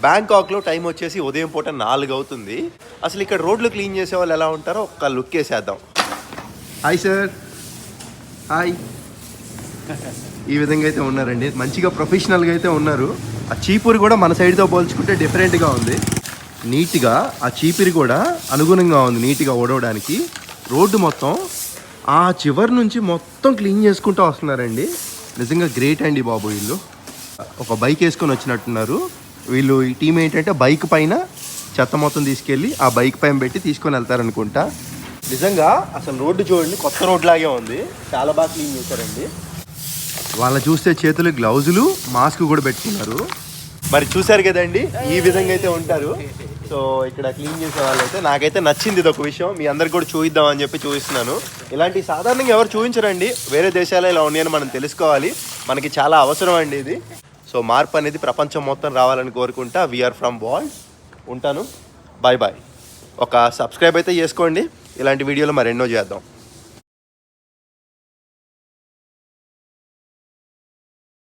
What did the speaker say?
బ్యాంకాక్లో time వచ్చేసి ఉదయం పూట 4 అవుతుంది. అసలు ఇక్కడ రోడ్లు క్లీన్ చేసే వాళ్ళు ఎలా ఉంటారో ఒక్క లుక్ వేసేద్దాం. Hi sir. హాయ్. ఈ విధంగా అయితే ఉన్నారండి, మంచిగా ప్రొఫెషనల్గా అయితే ఉన్నారు. ఆ చీపురు కూడా మన సైడ్తో పోల్చుకుంటే డిఫరెంట్గా ఉంది. నీట్గా ఆ చీపిరి కూడా అనుగుణంగా ఉంది నీట్గా ఓడవడానికి. రోడ్డు మొత్తం ఆ చివరి నుంచి మొత్తం క్లీన్ చేసుకుంటూ వస్తున్నారండి. నిజంగా గ్రేట్ అండి బాబు. వీళ్ళు ఒక బైక్ వేసుకొని వచ్చినట్టున్నారు. వీళ్ళు ఈ టీం ఏంటంటే బైక్ పైన చెత్త మొత్తం తీసుకెళ్ళి ఆ బైక్ పైన పెట్టి తీసుకొని వెళ్తారనుకుంటా. నిజంగా అసలు రోడ్డు చూడండి, కొత్త రోడ్ లాగే ఉంది. చాలా బాగా క్లీన్ చేశారండి. వాళ్ళ చూస్తే చేతులు గ్లౌజులు మాస్క్ కూడా పెట్టుకున్నారు. మరి చూశారు కదండి, ఈ విధంగా అయితే ఉంటారు. సో ఇక్కడ క్లీన్ చేసే వాళ్ళైతే నాకైతే నచ్చింది. ఇది ఒక విషయం మీ అందరికి కూడా చూపిద్దామని చెప్పి చూపిస్తున్నాను. ఇలాంటి సాధారణంగా ఎవరు చూపించరండి. వేరే దేశాల్లో ఇలా ఉన్నాయని మనం తెలుసుకోవాలి. మనకి చాలా అవసరం అండి ఇది. సో మార్పు అనేది ప్రపంచం మొత్తం రావాలని కోరుకుంటా. We are from world. ఉంటాను. Bye bye. ఒక సబ్స్క్రైబ్ అయితే చేసుకోండి. ఇలాంటి వీడియోలు మరెన్నో చేద్దాం.